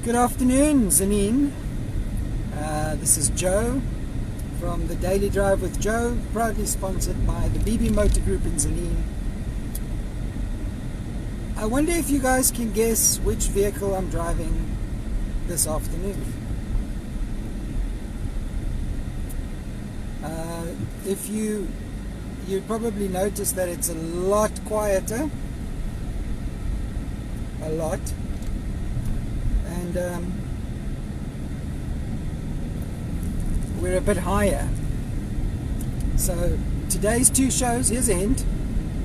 Good afternoon, Tzaneen. This is Joe from the Daily Drive with Joe, proudly sponsored by the BB Motor Group in Tzaneen. I wonder if you guys can guess which vehicle I'm driving this afternoon. If you'd probably notice that it's a lot quieter, a lot, and we're a bit higher. So today's two shows, here's a hint,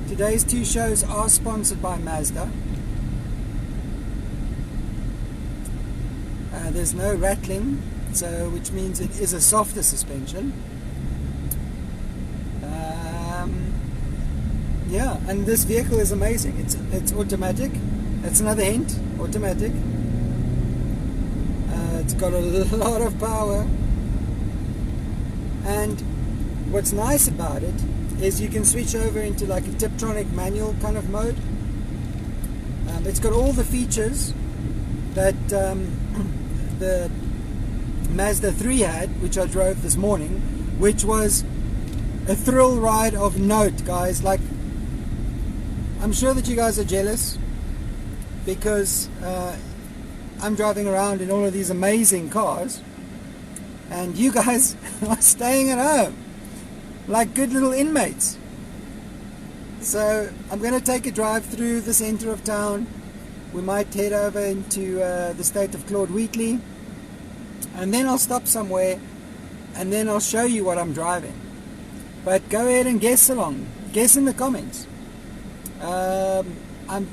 today's two shows are sponsored by Mazda. There's no rattling, which means it is a softer suspension. Yeah, and this vehicle is amazing. It's automatic. That's another hint, automatic. It's got a lot of power. And what's nice about it is you can switch over into like a Tiptronic manual kind of mode. It's got all the features that the Mazda 3 had, which I drove this morning, which was a thrill ride of note, guys. Like, I'm sure that you guys are jealous because I'm driving around in all of these amazing cars and you guys are staying at home like good little inmates. So I'm going to take a drive through the center of town. We might head over into the state of Claude Wheatley, and then I'll stop somewhere and then I'll show you what I'm driving. But go ahead and guess along. Guess in the comments. I'm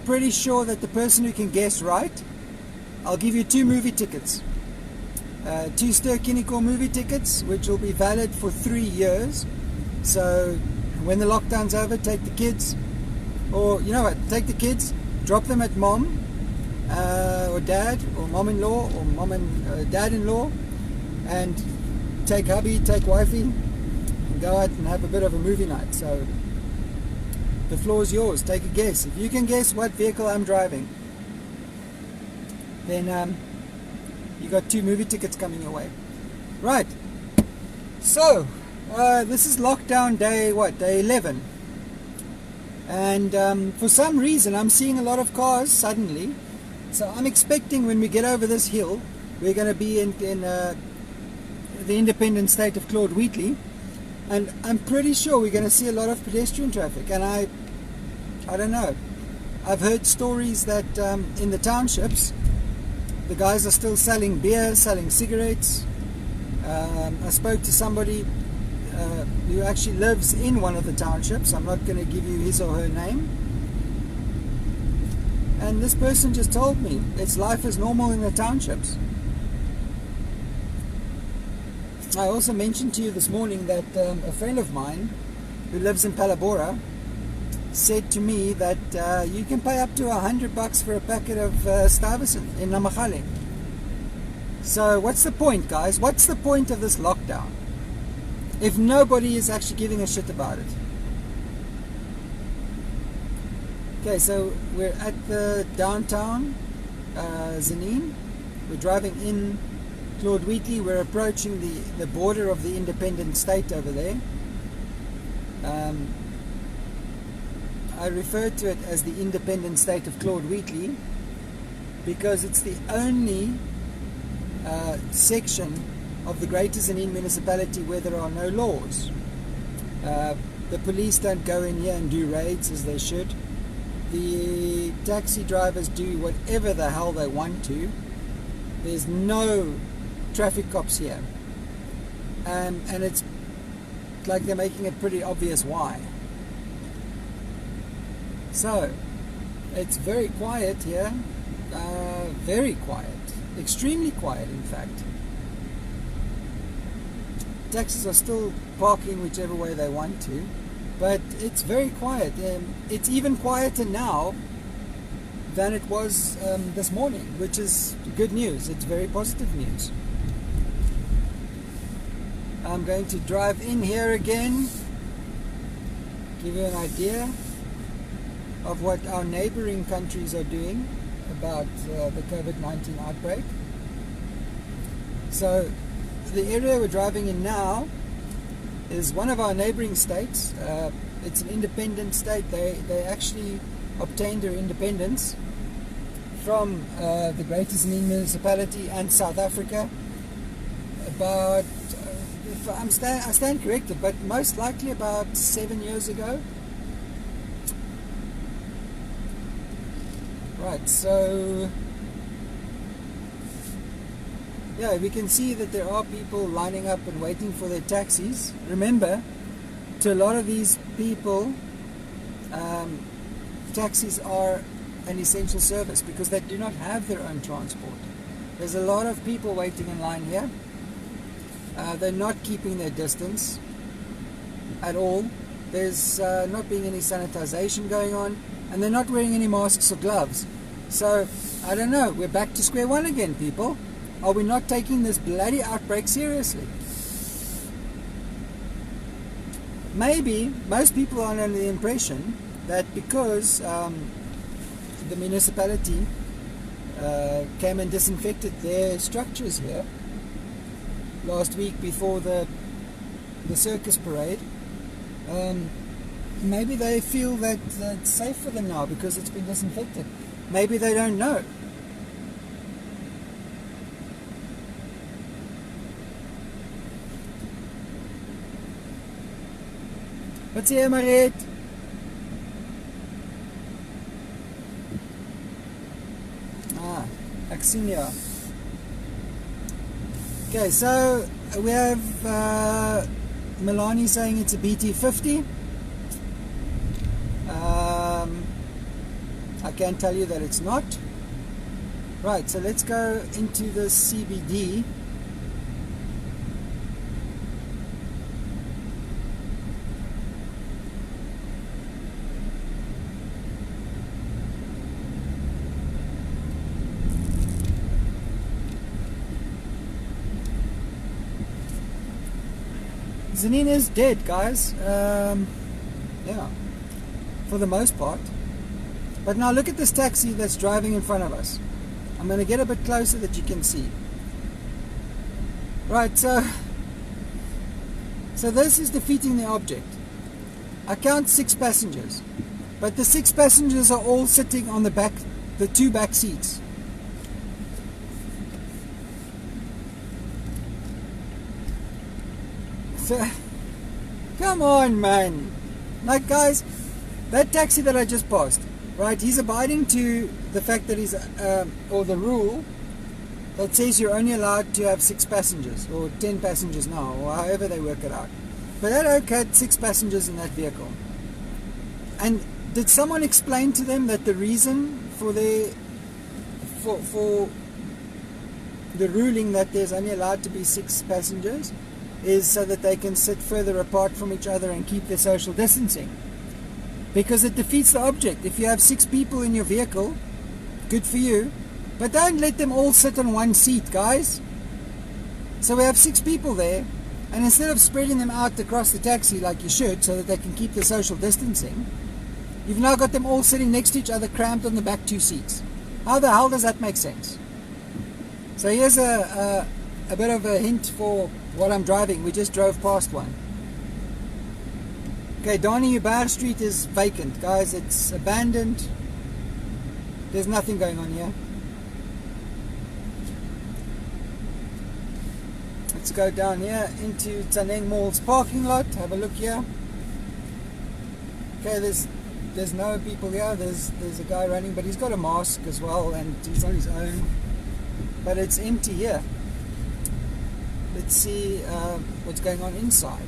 pretty sure that the person who can guess right, I'll give you 2 movie tickets. 2 Ster-Kinekor movie tickets, which will be valid for 3 years. So when the lockdown's over, take the kids, or you know what, take the kids, drop them at mom or dad, or mom-in-law, or mom and dad-in-law, and take hubby, take wifey, and go out and have a bit of a movie night. So the floor is yours. Take a guess. If you can guess what vehicle I'm driving, then you got 2 movie tickets coming your way. Right. So this is lockdown day, day 11. And for some reason I'm seeing a lot of cars suddenly. So I'm expecting when we get over this hill, we're going to be in the independent state of Claude Wheatley. And I'm pretty sure we're going to see a lot of pedestrian traffic. And I don't know. I've heard stories that in the townships, the guys are still selling beer, selling cigarettes. I spoke to somebody who actually lives in one of the townships. I'm not going to give you his or her name. And this person just told me it's life as normal in the townships. I also mentioned to you this morning that a friend of mine who lives in Palabora said to me that you can pay up to $100 for a packet of Stuyvesant in Namachale. So what's the point, guys? What's the point of this lockdown if nobody is actually giving a shit about it? Okay, so we're at the downtown Tzaneen. We're driving in Claude Wheatley. We're approaching the border of the independent state over there. I refer to it as the independent state of Claude Wheatley because it's the only section of the Greater Tzaneen municipality where there are no laws. The police don't go in here and do raids as they should. The taxi drivers do whatever the hell they want to. There's no traffic cops here, and it's like they're making it pretty obvious why. So it's very quiet here, very quiet, extremely quiet in fact. Taxis are still parking whichever way they want to, but it's very quiet. It's even quieter now than it was this morning, which is good news. It's very positive news. I'm going to drive in here again, give you an idea of what our neighboring countries are doing about the COVID-19 outbreak. So the area we're driving in now is one of our neighboring states. It's an independent state. They actually obtained their independence from the Greater Tzaneen municipality and South Africa about, if I stand corrected, but most likely about 7 years ago. Right, so yeah, we can see that there are people lining up and waiting for their taxis. Remember, to a lot of these people, taxis are an essential service because they do not have their own transport. There's a lot of people waiting in line here. They're not keeping their distance at all. There's not being any sanitization going on, and they're not wearing any masks or gloves. So, I don't know, we're back to square one again, people. Are we not taking this bloody outbreak seriously? Maybe most people are under the impression that because the municipality came and disinfected their structures here last week before the circus parade, maybe they feel that it's safe for them now because it's been disinfected. Maybe they don't know. What's here, Mariet? Axinia. Okay, so we have Milani saying it's a BT50. I can tell you that it's not. Right, so let's go into the CBD. Tzaneen is dead, guys. Yeah, for the most part. But now look at this taxi that's driving in front of us. I'm going to get a bit closer that you can see. Right, so this is defeating the object. I count 6 passengers, but the 6 passengers are all sitting on the 2 back seats. So, come on, man. Like, guys, that taxi that I just passed, right, he's abiding to the fact that he's, or the rule that says you're only allowed to have 6 passengers, or 10 passengers now, or however they work it out. But that oak had 6 passengers in that vehicle. And did someone explain to them that the reason for for the ruling that there's only allowed to be 6 passengers is so that they can sit further apart from each other and keep their social distancing? Because it defeats the object. If you have 6 people in your vehicle, good for you, but don't let them all sit on one seat, guys. So we have 6 people there, and instead of spreading them out across the taxi like you should so that they can keep the social distancing, you've now got them all sitting next to each other, cramped on the back 2 seats. How the hell does that make sense? So here's a bit of a hint for what I'm driving. We just drove past one. Okay, Donnie Ubar Street is vacant, guys. It's abandoned. There's nothing going on here. Let's go down here into Tzaneen Mall's parking lot. Have a look here. Okay, there's no people here. There's a guy running, but he's got a mask as well, and he's on his own. But it's empty here. Let's see what's going on inside.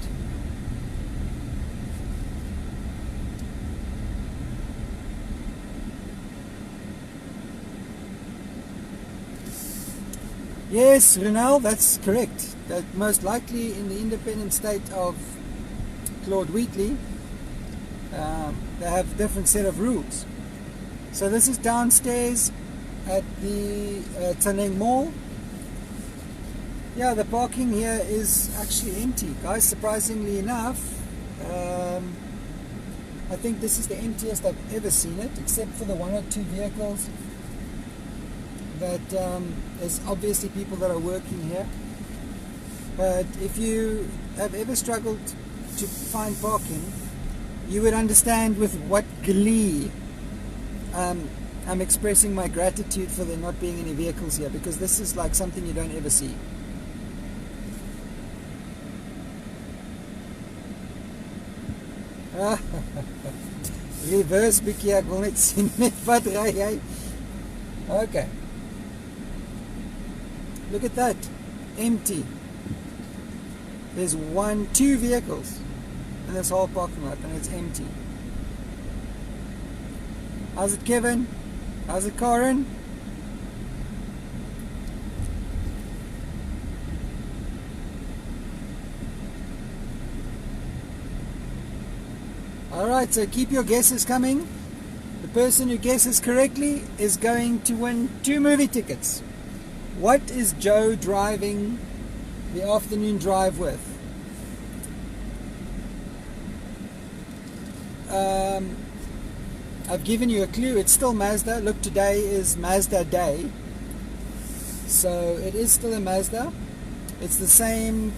Yes, Renal, that's correct. That most likely in the independent state of Claude Wheatley, they have a different set of rules. So this is downstairs at the Tzaneen Mall. Yeah, the parking here is actually empty, guys, surprisingly enough. I think this is the emptiest I've ever seen it, except for the 1 or 2 vehicles that there's obviously people that are working here. But if you have ever struggled to find parking, you would understand with what glee I'm expressing my gratitude for there not being any vehicles here, because this is like something you don't ever see. Reverse bietjie, ek wil net sien met wat ry jy. Okay. Look at that. Empty. There's two vehicles in this whole parking lot, and it's empty. How's it, Kevin? How's it, Karen? Alright, so keep your guesses coming. The person who guesses correctly is going to win 2 movie tickets. What is Joe driving the afternoon drive with? I've given you a clue. It's still Mazda. Look, today is Mazda Day. So it is still a Mazda. It's the same.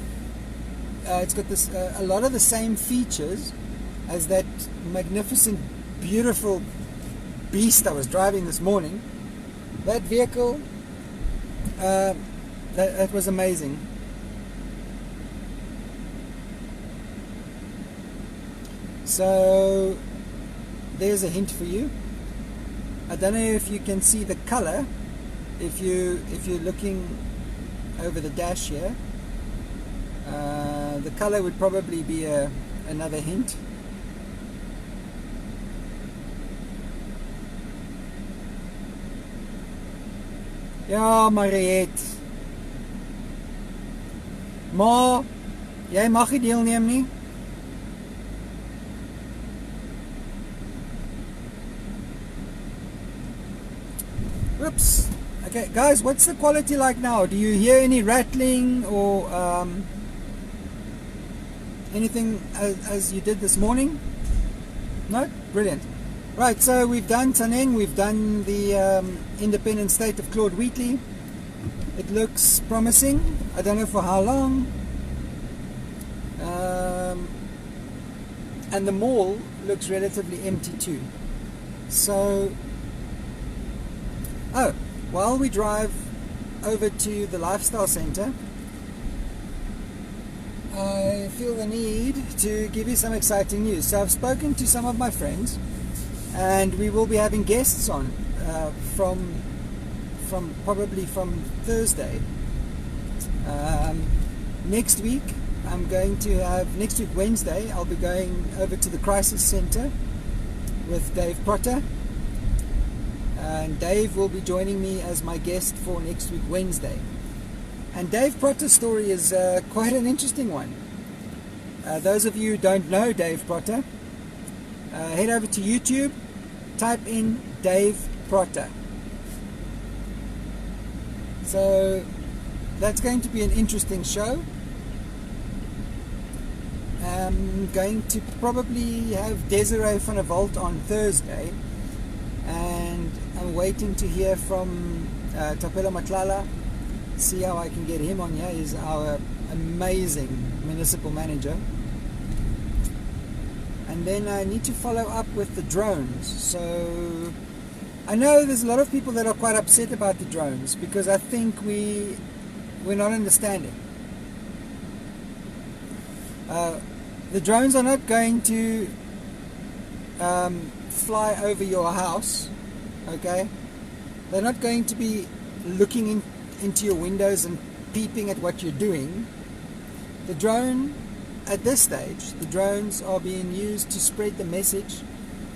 It's got this a lot of the same features as that magnificent, beautiful beast I was driving this morning. That vehicle, that was amazing. So there's a hint for you. I don't know if you can see the color. If you're looking over the dash here, the color would probably be another hint. Ja, Mariette. Maar jy mag nie deelneem nie. Oops. Okay, guys, what's the quality like now? Do you hear any rattling or anything as you did this morning? No? Brilliant. Right, so we've done Tzaneen, we've done the independent state of Claude Wheatley. It looks promising. I don't know for how long. And the mall looks relatively empty too. So, while we drive over to the lifestyle center, I feel the need to give you some exciting news. So I've spoken to some of my friends, and we will be having guests on probably from Thursday. Next week Wednesday, I'll be going over to the Crisis Center with Dave Protter, and Dave will be joining me as my guest for next week Wednesday. And Dave Protter's story is quite an interesting one. Those of you who don't know Dave Protter, head over to YouTube, type in Dave Protter. So that's going to be an interesting show. I'm going to probably have Desiree van der Walt on Thursday, and I'm waiting to hear from Tapela Matlala, see how I can get him on here. He's our amazing municipal manager. And then I need to follow up with the drones. So I know there's a lot of people that are quite upset about the drones, because I think we're not understanding. The drones are not going to fly over your house, okay? They're not going to be looking into your windows and peeping at what you're doing. The drone, at this stage, the drones are being used to spread the message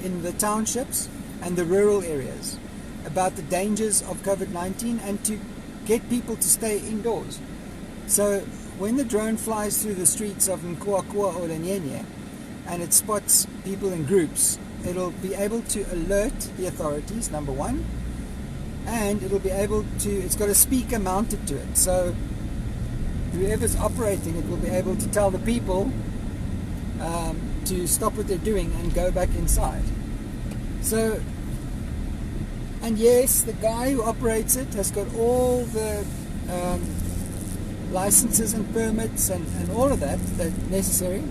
in the townships and the rural areas about the dangers of COVID-19 and to get people to stay indoors. So when the drone flies through the streets of Nkoakua or Lenyenye and it spots people in groups, it'll be able to alert the authorities, number one, and it'll be able to, it's got a speaker mounted to it, so whoever's operating it will be able to tell the people to stop what they're doing and go back inside. So And yes, the guy who operates it has got all the licenses and permits and all of that that's necessary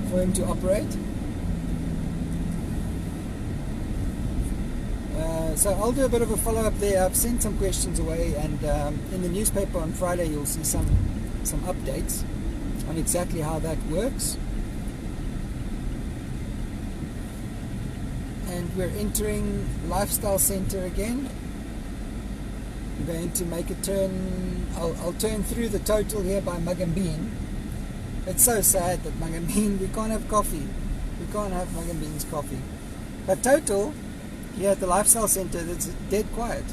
for him to operate. So I'll do a bit of a follow-up there. I've sent some questions away, and in the newspaper on Friday you'll see some updates on exactly how that works. And we're entering Lifestyle Center again. We're going to make a turn. I'll turn through the total here by Mug and Bean. It's so sad that Mug and Bean, we can't have coffee. We can't have Mug and Bean's coffee. But total, here at the Lifestyle Center, it's dead quiet.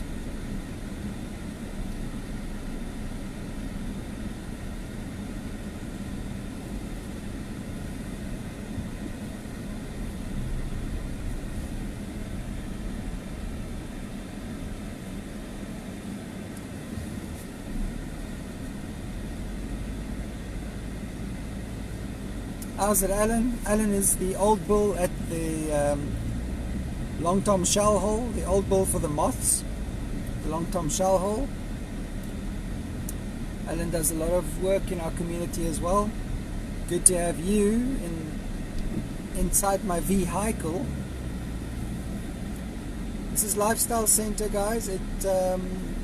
How's it, Alan? Alan is the old bull at the Long Tom Shell Hole, the old bull for the moths, the Long Tom Shell Hole. Alan does a lot of work in our community as well. Good to have you inside my vehicle. This is Lifestyle Center, guys.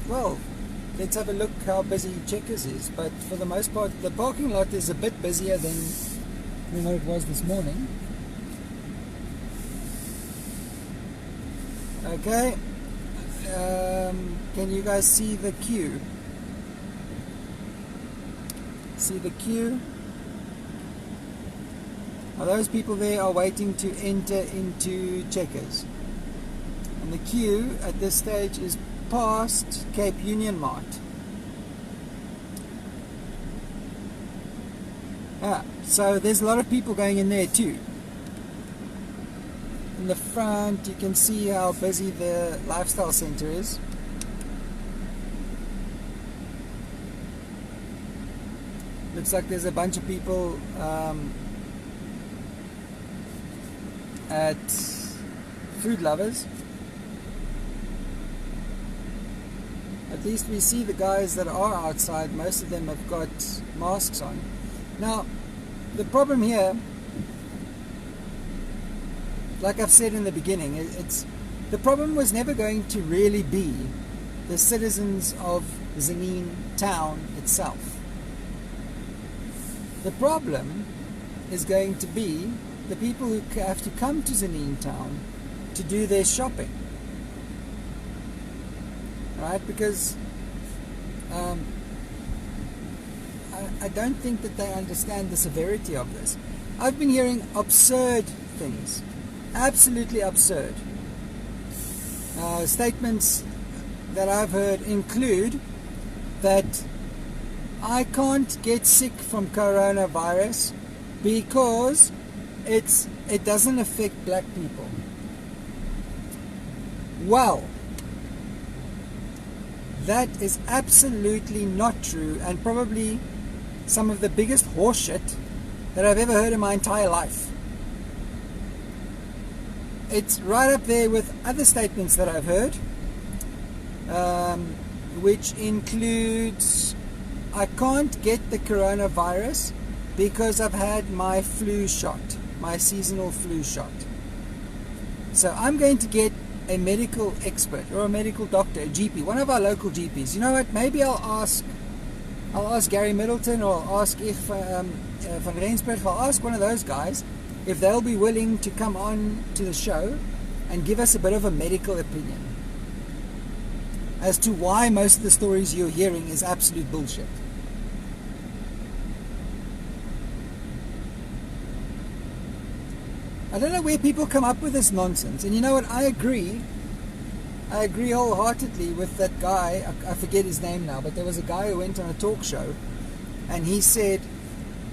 Well, let's have a look how busy Checkers is. But for the most part, the parking lot is a bit busier than what it was this morning. Okay, can you guys see the queue? See the queue? Now those people there are waiting to enter into Checkers. And the queue at this stage is past Cape Union Mart. So there's a lot of people going in there too. In the front you can see how busy the Lifestyle Center is. Looks like there's a bunch of people at Food Lovers. At least we see the guys that are outside. Most of them have got masks on. Now the problem here, like I've said in the beginning, the problem was never going to really be the citizens of Tzaneen town itself. The problem is going to be the people who have to come to Tzaneen town to do their shopping. Right? Because I don't think that they understand the severity of this. I've been hearing absurd things. Absolutely absurd. Statements that I've heard include that I can't get sick from coronavirus because it doesn't affect black people. Well, that is absolutely not true, and probably some of the biggest horseshit that I've ever heard in my entire life. It's right up there with other statements that I've heard, which includes I can't get the coronavirus because I've had my flu shot, my seasonal flu shot. So I'm going to get a medical expert or a medical doctor, a GP, one of our local GPs. You know what? Maybe I'll ask Gary Middleton, or I'll ask Van Rensburg. I'll ask one of those guys if they'll be willing to come on to the show and give us a bit of a medical opinion as to why most of the stories you're hearing is absolute bullshit. I don't know where people come up with this nonsense. And you know what? I agree wholeheartedly with that guy. I forget his name now, but there was a guy who went on a talk show and he said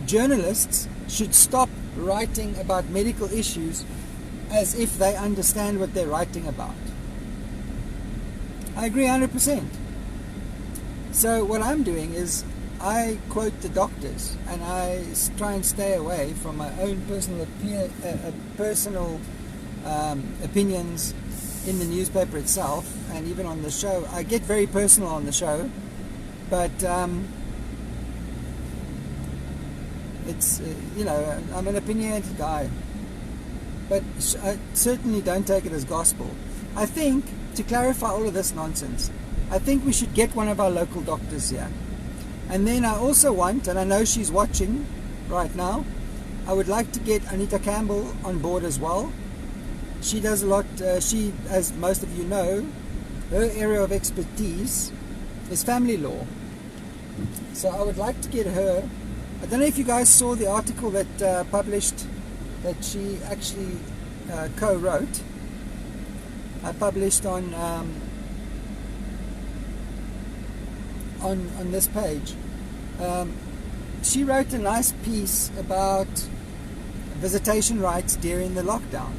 journalists should stop writing about medical issues as if they understand what they're writing about. I agree 100%. So what I'm doing is I quote the doctors and I try and stay away from my own personal opinions in the newspaper itself, and even on the show. I get very personal on the show, but it's you know, I'm an opinionated guy, but I certainly don't take it as gospel. I think, to clarify all of this nonsense, I think we should get one of our local doctors here. And then I also want, and I know she's watching right now, I would like to get Anita Campbell on board as well. She does a lot, she, as most of you know, her area of expertise is family law. So I would like to get her. I don't know if you guys saw the article that published, that she actually co-wrote. I published on this page. She wrote a nice piece about visitation rights during the lockdown.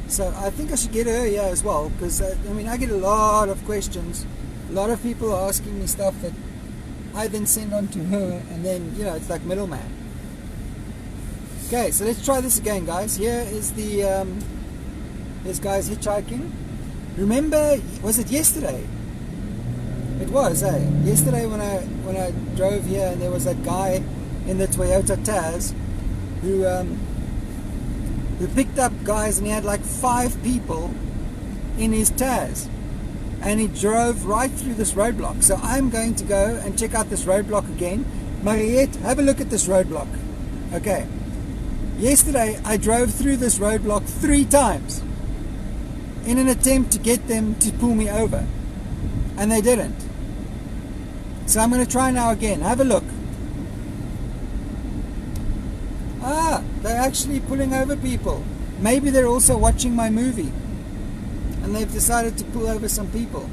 So I think I should get her here as well, because I mean, I get a lot of questions. A lot of people are asking me stuff that I then send on to her, and then, you know, it's like middleman. Okay, so let's try this again, guys. Here is the this guy's hitchhiking. Remember, was it yesterday? It was, eh? Yesterday when I drove here, and there was that guy in the Toyota Taz who picked up guys, and he had like 5 people in his Taz, and he drove right through this roadblock. So I'm going to go and check out this roadblock again. Mariette, have a look at this roadblock. Okay. Yesterday I drove through this roadblock 3 times in an attempt to get them to pull me over, and they didn't. So I'm going to try now again. Have a look. Ah, they're actually pulling over people. Maybe they're also watching my movie, and they've decided to pull over some people.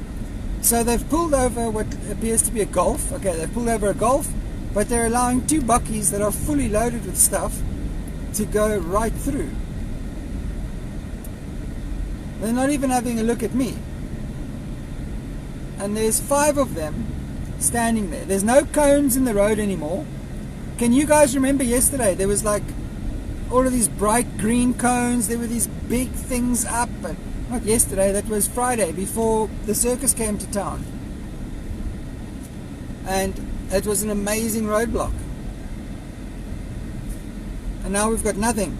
So they've pulled over what appears to be a Golf. Okay, they've pulled over a Golf, but they're allowing 2 buckies that are fully loaded with stuff to go right through. They're not even having a look at me. And there's 5 of them standing there. There's no cones in the road anymore. Can you guys remember yesterday? There was like all of these bright green cones. There were these big things up. And not yesterday, that was Friday, before the circus came to town. And it was an amazing roadblock. And now we've got nothing.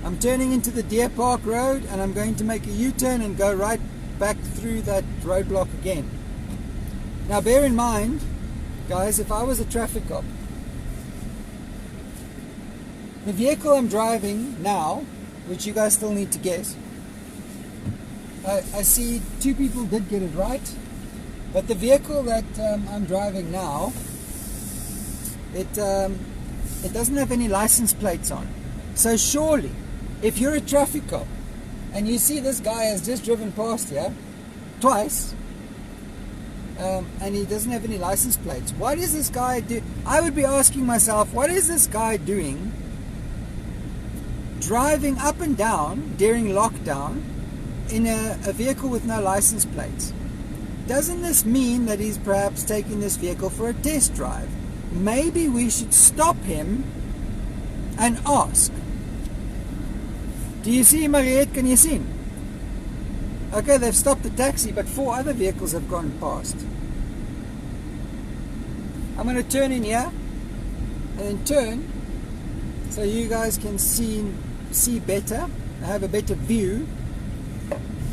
I'm turning into the Deer Park Road, and I'm going to make a U-turn and go right back through that roadblock again. Now bear in mind, guys, if I was a traffic cop, the vehicle I'm driving now, which you guys still need to guess, I see 2 people did get it right, but the vehicle that I'm driving now, it doesn't have any license plates on. So surely, if you're a traffic cop and you see this guy has just driven past here twice, and he doesn't have any license plates, what is this guy do? I would be asking myself, what is this guy doing driving up and down during lockdown in a vehicle with no license plates? Doesn't this mean that he's perhaps taking this vehicle for a test drive? Maybe we should stop him and ask. Do you see, Mariette? Can you see him? Okay, they've stopped the taxi, but 4 other vehicles have gone past. I'm going to turn in here and then turn so you guys can see better, have a better view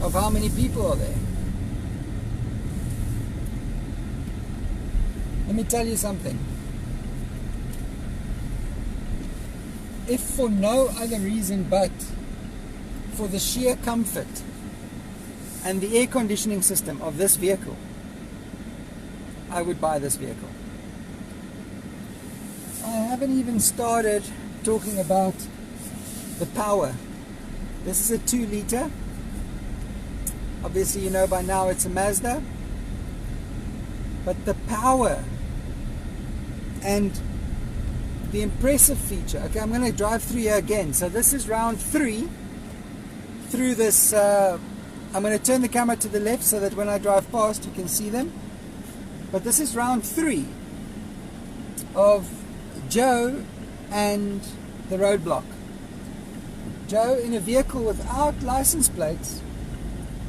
of how many people are there. Let me tell you something. If for no other reason but for the sheer comfort and the air conditioning system of this vehicle, I would buy this vehicle. I haven't even started talking about the power. This is a 2-liter. Obviously, you know by now it's a Mazda. But the power and the impressive feature. Okay, I'm going to drive through here again. So this is round 3 through this. I'm going to turn the camera to the left so that when I drive past you can see them. But this is round 3 of Joe and the roadblock. Joe, in a vehicle without license plates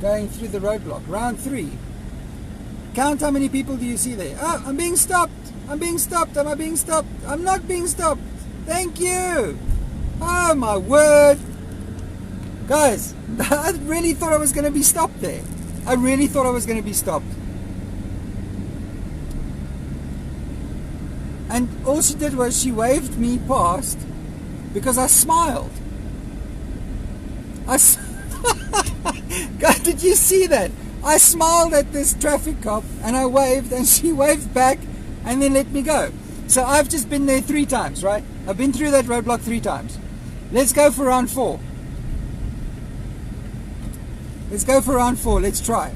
going through the roadblock. Round 3. Count how many people do you see there. Oh, I'm being stopped. I'm being stopped. Am I being stopped? I'm not being stopped. Thank you. Oh, my word. Guys, I really thought I was going to be stopped there. I really thought I was going to be stopped. And all she did was she waved me past because I smiled. God, did you see that? I smiled at this traffic cop and I waved and she waved back and then let me go. So I've just been there 3 times, right? I've been through that roadblock 3 times. Let's go for round 4. Let's go for round 4. Let's try.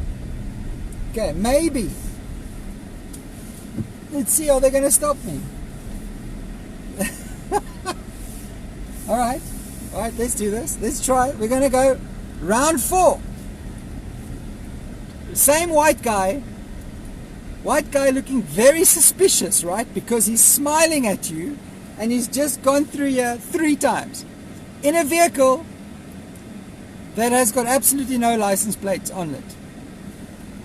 Okay, maybe. Let's see, are they going to stop me? Alright, let's do this. Let's try it. We're going to go round 4. Same white guy looking very suspicious, right? Because he's smiling at you and he's just gone through here 3 times in a vehicle that has got absolutely no license plates on it.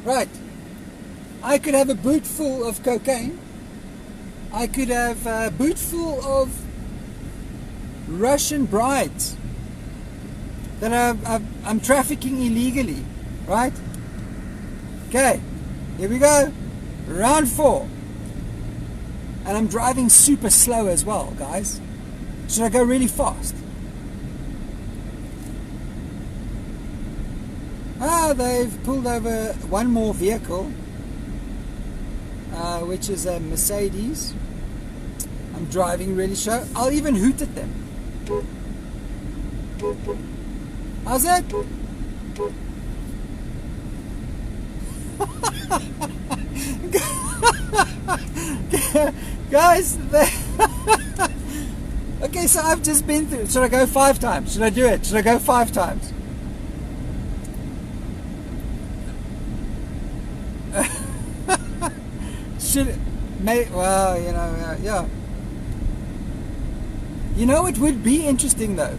Right. I could have a boot full of cocaine. I could have a boot full of Russian brides that I'm trafficking illegally, right? Okay, here we go. Round 4. And I'm driving super slow as well, guys. Should I go really fast? Ah, they've pulled over one more vehicle, which is a Mercedes. I'm driving really slow. I'll even hoot at them. How's that? Guys, okay, so I've just been through. Should I go 5 times? Should I do it? Should I go 5 times? Well, you know, yeah. You know, it would be interesting though.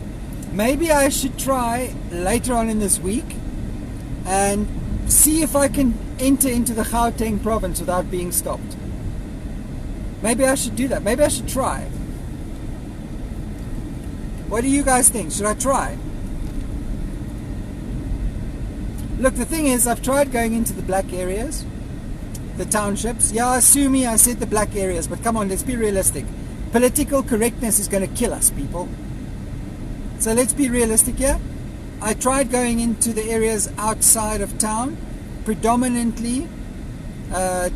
Maybe I should try later on in this week and see if I can enter into the Gauteng province without being stopped. Maybe I should do that. Maybe I should try. What do you guys think? Should I try? Look, the thing is, I've tried going into the black areas, the townships. Yeah, sue me, I said the black areas, but come on, let's be realistic. Political correctness is going to kill us, people. So let's be realistic here. I tried going into the areas outside of town, predominantly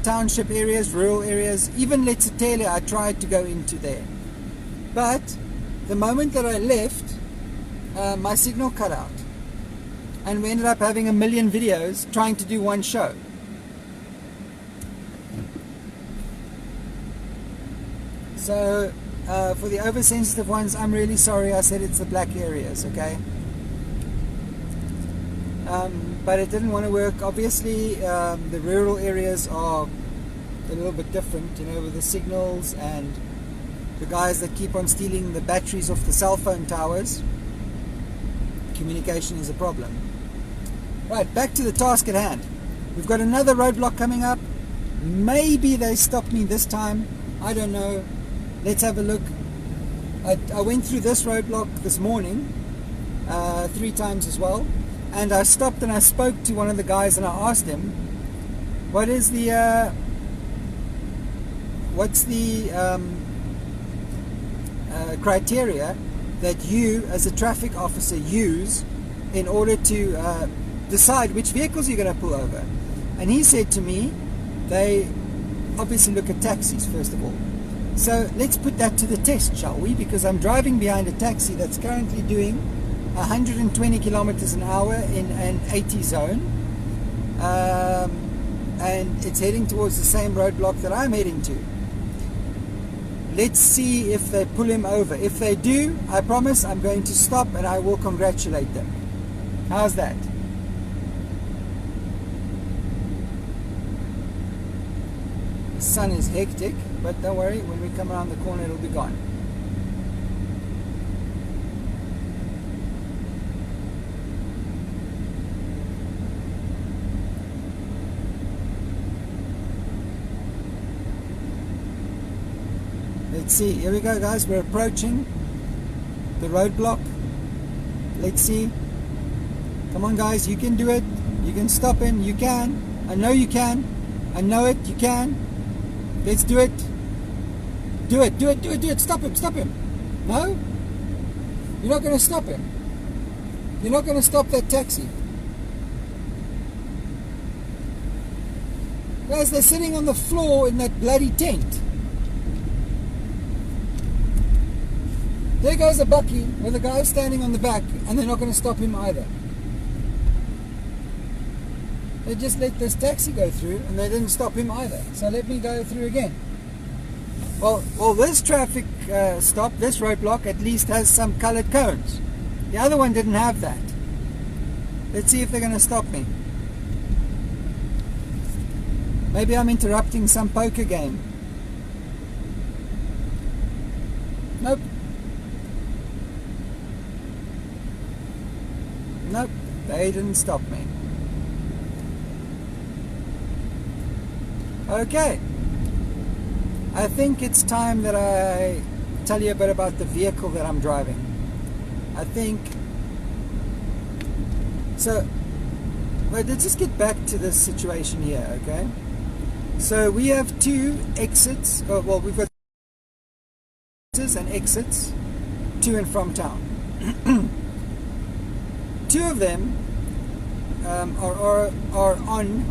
township areas, rural areas, even Letsitele, I tried to go into there. But the moment that I left, my signal cut out. And we ended up having 1 million videos trying to do one show. So for the oversensitive ones, I'm really sorry I said it's the black areas, okay? But it didn't want to work. Obviously, the rural areas are a little bit different, you know, with the signals and the guys that keep on stealing the batteries off the cell phone towers. Communication is a problem. Right, back to the task at hand. We've got another roadblock coming up. Maybe they stop me this time. I don't know. Let's have a look. I went through this roadblock this morning 3 times as well. And I stopped and I spoke to one of the guys and I asked him, what's the criteria that you as a traffic officer use in order to decide which vehicles you're going to pull over? And he said to me, they obviously look at taxis first of all. So let's put that to the test, shall we? Because I'm driving behind a taxi that's currently doing 120 kilometers an hour in an 80 zone, and it's heading towards the same roadblock that I'm heading to. Let's see if they pull him over. If they do, I promise I'm going to stop and I will congratulate them. How's that? The sun is hectic, but don't worry, when we come around the corner it'll be gone. Let's see. Here we go, guys. We're approaching the roadblock. Let's see. Come on, guys. You can do it. You can stop him. You can. I know you can. I know it. You can. Let's do it. Do it. Do it. Do it. Do it. Stop him. Stop him. No? You're not going to stop him. You're not going to stop that taxi. Guys, they're sitting on the floor in that bloody tent. There goes a bucky with a guy standing on the back, and they're not going to stop him either. They just let this taxi go through, and they didn't stop him either. So let me go through again. Well, this traffic stop, this roadblock, at least has some colored cones. The other one didn't have that. Let's see if they're going to stop me. Maybe I'm interrupting some poker game. Nope. Nope, they didn't stop me. Okay. I think it's time that I tell you a bit about the vehicle that I'm driving. I think... So, wait, let's just get back to this situation here, okay? So we have two exits, well, we've got and exits to and from town. Two of them are on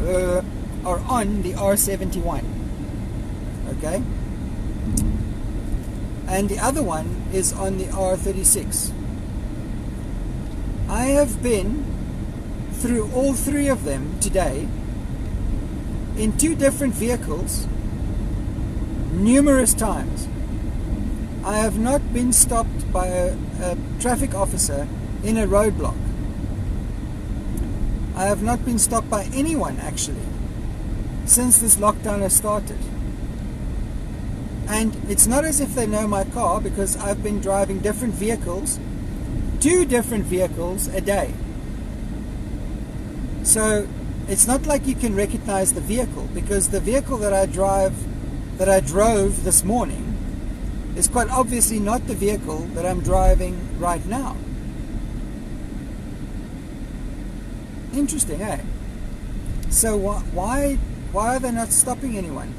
the R71, okay, and the other one is on the R36. I have been through all three of them today in two different vehicles numerous times. I have not been stopped by a traffic officer in a roadblock. I have not been stopped by anyone actually since this lockdown has started. And it's not as if they know my car, because I've been driving different vehicles, two different vehicles a day. So it's not like you can recognize the vehicle, because the vehicle that I drove this morning is quite obviously not the vehicle that I'm driving right now. Interesting, eh? So why are they not stopping anyone?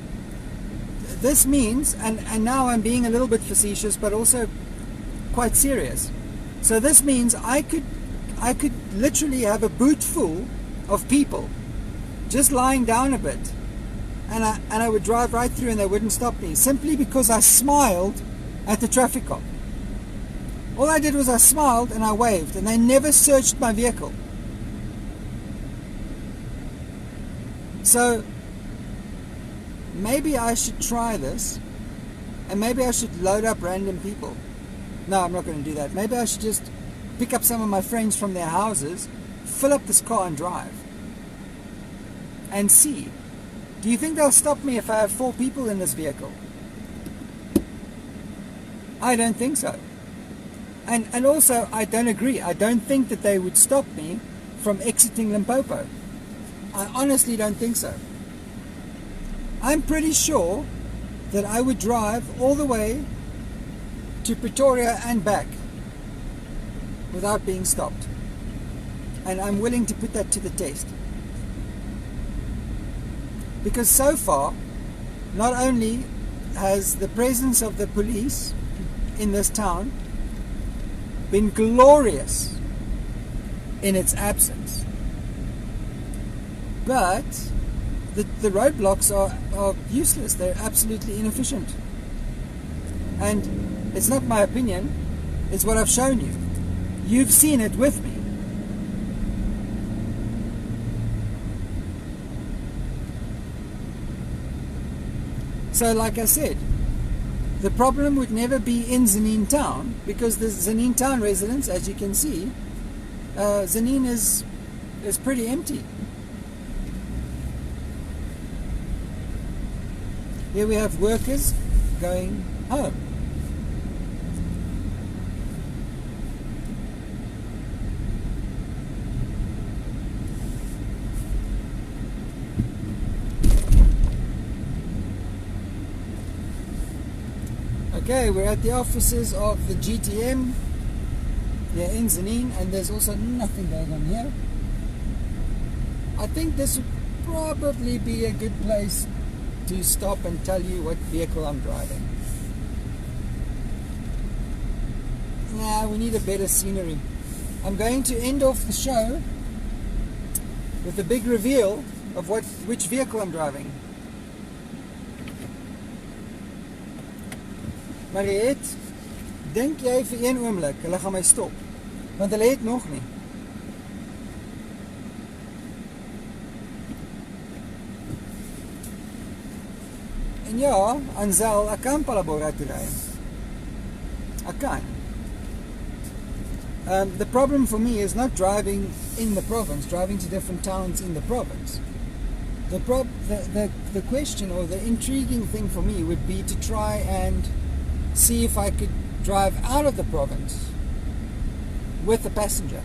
This means, and now I'm being a little bit facetious, but also quite serious. So this means I could literally have a boot full of people just lying down a bit, and I would drive right through and they wouldn't stop me, simply because I smiled at the traffic cop. All I did was I smiled and I waved, and they never searched my vehicle. So maybe I should try this, and maybe I should load up random people. No, I'm not going to do that. Maybe I should just pick up some of my friends from their houses, fill up this car and drive, and see. Do you think they'll stop me if I have 4 people in this vehicle? I don't think so. And also, I don't agree. I don't think that they would stop me from exiting Limpopo. I honestly don't think so. I'm pretty sure that I would drive all the way to Pretoria and back without being stopped. And I'm willing to put that to the test. Because so far, not only has the presence of the police in this town been glorious in its absence, but the roadblocks are useless. They're absolutely inefficient. And it's not my opinion, it's what I've shown you. You've seen it with me. So like I said, the problem would never be in Tzaneen town, because the Tzaneen town residents, as you can see, Tzaneen is pretty empty. Here we have workers going home. Okay, we're at the offices of the GTM here in Tzaneen, and there's also nothing going on here. I think this would probably be a good place to stop and tell you what vehicle I'm driving. Nah, we need a better scenery. I'm going to end off the show with a big reveal of which vehicle I'm driving. Mariette, dink jy vir een oomblik hulle gaan my stop? Want hulle het nog nie. En ja, Ansel, ek kan Palabora toe ry. Ek kan. The problem for me is not driving in the province, driving to different towns in the province. The question or the intriguing thing for me would be to try and see if I could drive out of the province with a passenger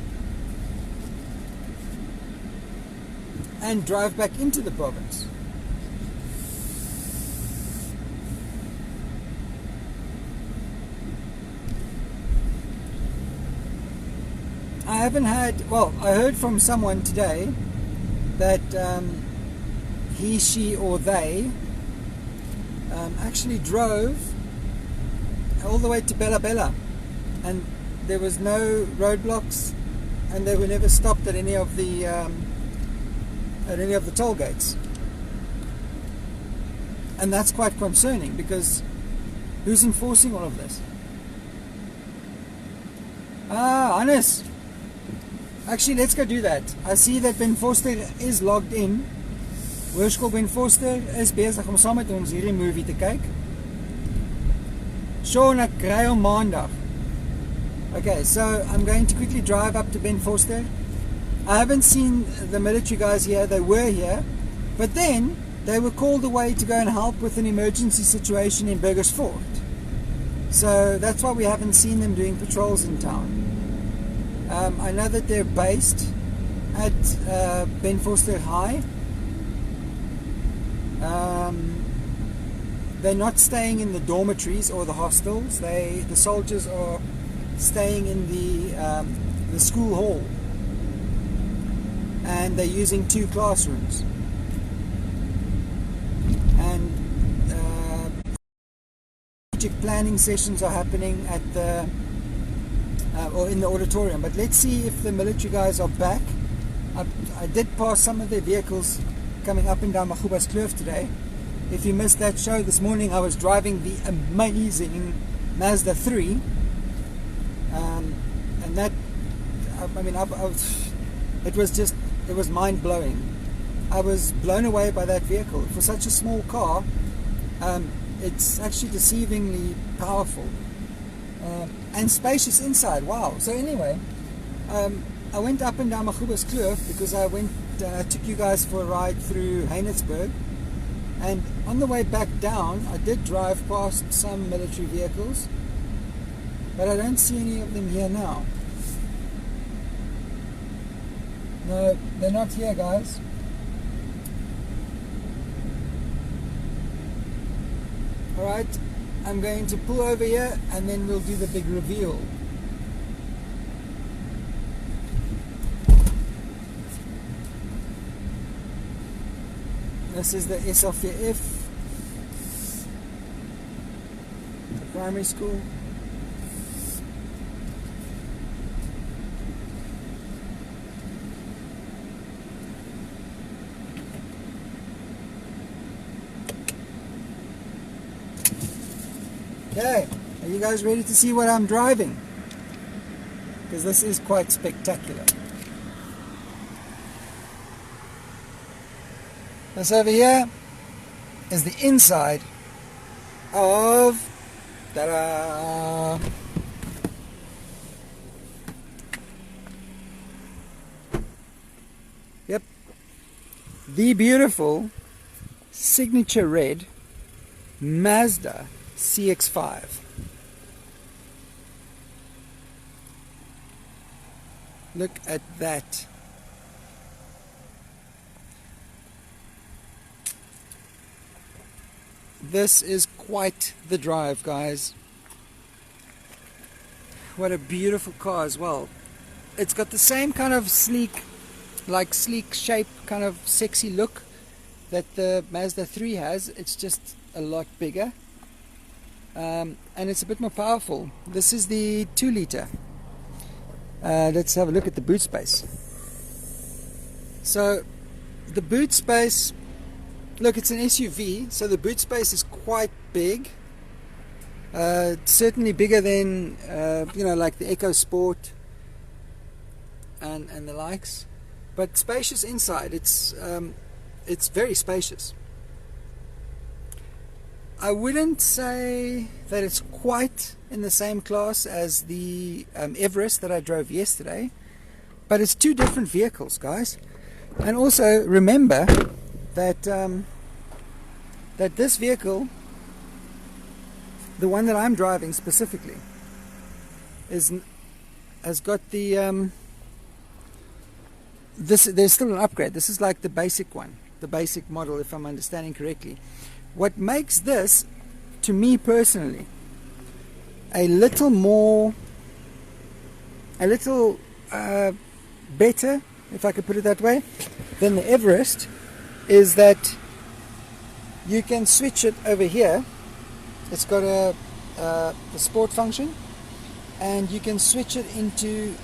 and drive back into the province. I haven't had, well, I heard from someone today that he, she or they actually drove all the way to Bella Bella, and there was no roadblocks, and they were never stopped at any of the toll gates. And that's quite concerning, because who's enforcing all of this? Hannes, actually let's go do that. I see that Ben Foster is logged in. Hoërskool Ben Foster is besig om saam met ons hierdie movie te kyk. Sean, ek ry om maandag. Okay, so I'm going to quickly drive up to Ben Foster. I haven't seen the military guys here. They were here, but then they were called away to go and help with an emergency situation in Burgers Fort. So that's why we haven't seen them doing patrols in town. I know that they're based at Ben Foster High. They're not staying in the dormitories or the hostels. The soldiers are staying in the school hall, and they're using 2 classrooms. And project planning sessions are happening at the or in the auditorium. But let's see if the military guys are back. I did pass some of their vehicles coming up and down Maguba's Kloof today. If you missed that show this morning, I was driving the amazing Mazda 3, and that, I mean, it was mind-blowing. I was blown away by that vehicle. For such a small car, it's actually deceivingly powerful, and spacious inside. Wow. So anyway, I went up and down Maguba's Kloof because I took you guys for a ride through Heinetzberg. And on the way back down, I did drive past some military vehicles, but I don't see any of them here now. No, they're not here, guys. Alright, I'm going to pull over here and then we'll do the big reveal. This is the SLVF, the primary school. Okay, are you guys ready to see what I'm driving? Because this is quite spectacular. This over here is the inside of, ta-da, yep, the beautiful signature red Mazda CX-5. Look at that. This is quite the drive, guys. What a beautiful car as well. It's got the same kind of sleek shape, kind of sexy look that the Mazda 3 has. It's just a lot bigger, and it's a bit more powerful. This is the 2 liter. Let's have a look at the boot space. So the boot space, look, it's an SUV, so the boot space is quite big. Certainly bigger than like the EcoSport and the likes, but spacious inside. It's very spacious. I wouldn't say that it's quite in the same class as the Everest that I drove yesterday, but it's 2 different vehicles, guys. And also remember that that this vehicle, the one that I'm driving specifically, has got the there's still an upgrade. This is like the basic one, the basic model, if I'm understanding correctly. What makes this, to me personally, a little better, if I could put it that way, than the Everest, is that you can switch it over here. It's got a sport function, and you can switch it into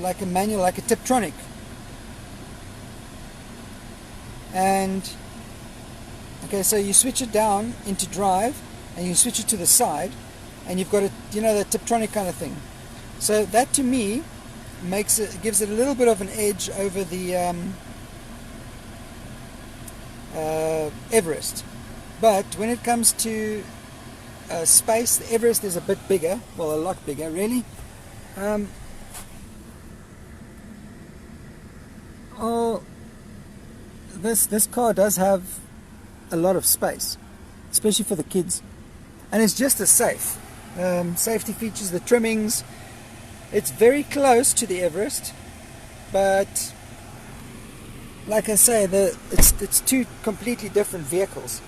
like a manual, like a Tiptronic. And okay, so you switch it down into drive, and you switch it to the side, and you've got the Tiptronic kind of thing. So that, to me, gives it a little bit of an edge over the Everest. But when it comes to space, the Everest is a bit bigger, well, a lot bigger, really. This car does have a lot of space, especially for the kids, and it's just as safe. Safety features, the trimmings, it's very close to the Everest, but like I say, it's 2 completely different vehicles.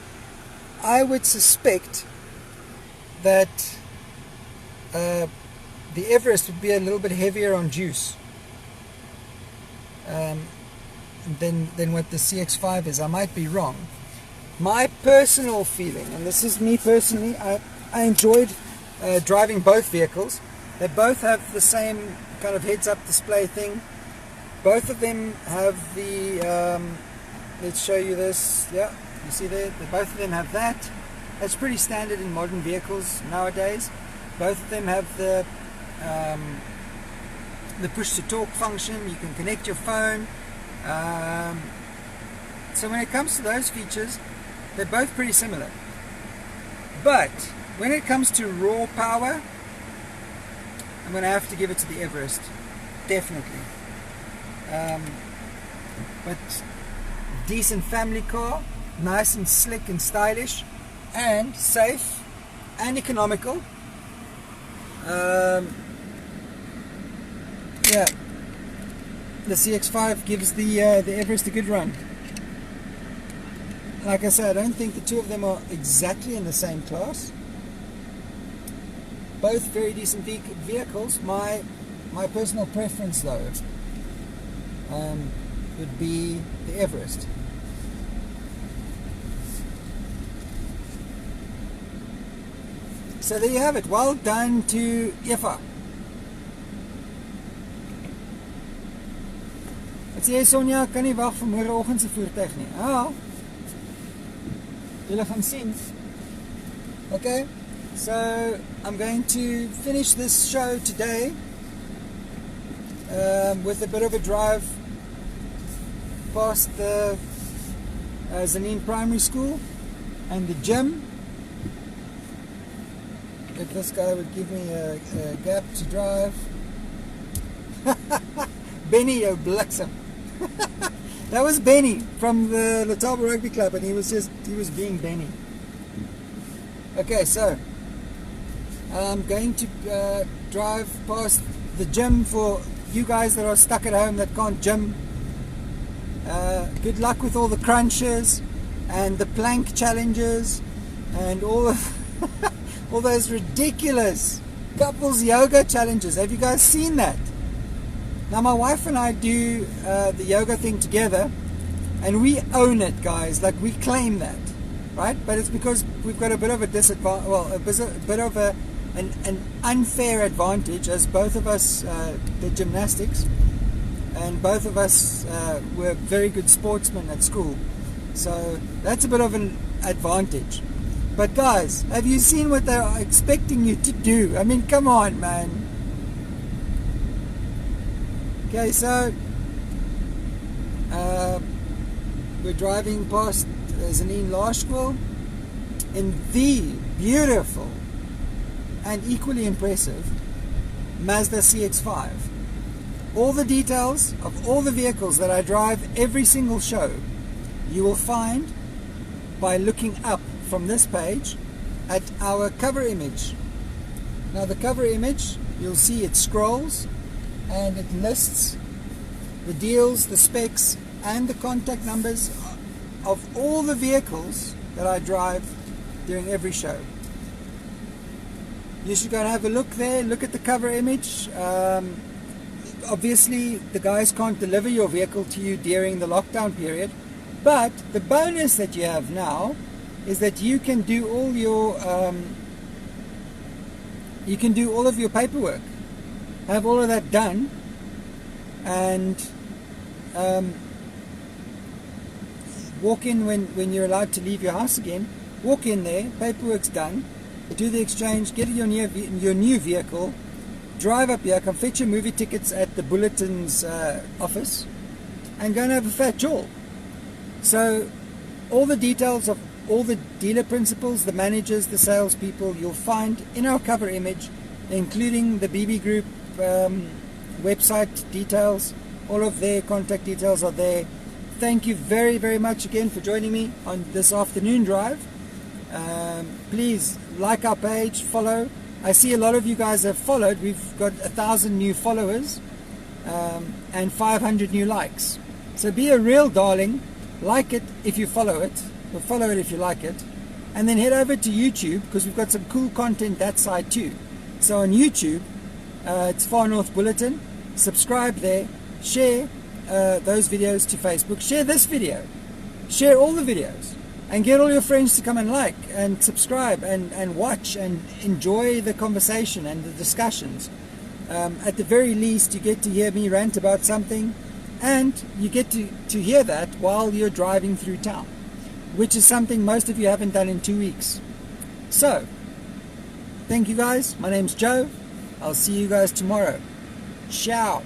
I would suspect that the Everest would be a little bit heavier on juice than what the CX-5 is. I might be wrong. My personal feeling, and this is me personally, I enjoyed driving both vehicles. They both have the same kind of heads-up display thing. Both of them have the, let's show you this, yeah, you see there, both of them have that. That's pretty standard in modern vehicles nowadays. Both of them have the push-to-talk function. You can connect your phone. So when it comes to those features, they're both pretty similar. But when it comes to raw power, I'm going to have to give it to the Everest, definitely. But decent family car, nice and slick and stylish, and safe and economical. Yeah, the CX-5 gives the Everest a good run. Like I said, I don't think the 2 of them are exactly in the same class. Both very decent vehicles. My personal preference, though, would be the Everest. So there you have it. Well done to Eva. Wat sê jy, Sonja? Kan nie wag vir môreoggend se voertuig nie. Julle gaan sien. Okay, so I'm going to finish this show today with a bit of a drive past the Tzaneen Primary School and the gym. If this guy would give me a gap to drive. Benny, yo bliksem. That was Benny from the Letaba Rugby Club, and he was being Benny. Okay, so I'm going to drive past the gym for you guys that are stuck at home that can't gym. Good luck with all the crunches and the plank challenges and all of all those ridiculous couples yoga challenges. Have you guys seen that? Now my wife and I do the yoga thing together, and we own it, guys. Like, we claim that, right? But it's because we've got a bit of a disadvantage, well, a bit of an unfair advantage, as both of us did gymnastics, and both of us were very good sportsmen at school. So that's a bit of an advantage. But guys, have you seen what they're expecting you to do? I mean, come on, man. Okay, so we're driving past Tzaneen Laerskool in the beautiful and equally impressive Mazda CX-5. All the details of all the vehicles that I drive every single show you will find by looking up from this page at our cover image. Now the cover image, you'll see it scrolls and it lists the deals, the specs, and the contact numbers of all the vehicles that I drive during every show. You should go and have a look there, look at the cover image. Obviously the guys can't deliver your vehicle to you during the lockdown period, but the bonus that you have now is that you can do all your of your paperwork, have all of that done, and walk in when you're allowed to leave your house again. Walk in there, paperwork's done, do the exchange, get your new vehicle, drive up here, come fetch your movie tickets at the Bulletin's office, and go and have a fat jaw. So all the details of all the dealer principals, the managers, the salespeople, you'll find in our cover image, including the BB Group website details. All of their contact details are there. Thank you very, very much again for joining me on this afternoon drive. Please like our page, follow. I see a lot of you guys have followed. We've got 1,000 new followers and 500 new likes. So be a real darling. Like it if you follow it, or follow it if you like it, and then head over to YouTube, because we've got some cool content that side too. So on YouTube, it's Far North Bulletin. Subscribe there, share those videos to Facebook, share this video, share all the videos, and get all your friends to come and like and subscribe and watch and enjoy the conversation and the discussions. At the very least, you get to hear me rant about something, and you get to hear that while you're driving through town, which is something most of you haven't done in 2 weeks. So, thank you guys. My name's Joe. I'll see you guys tomorrow. Ciao.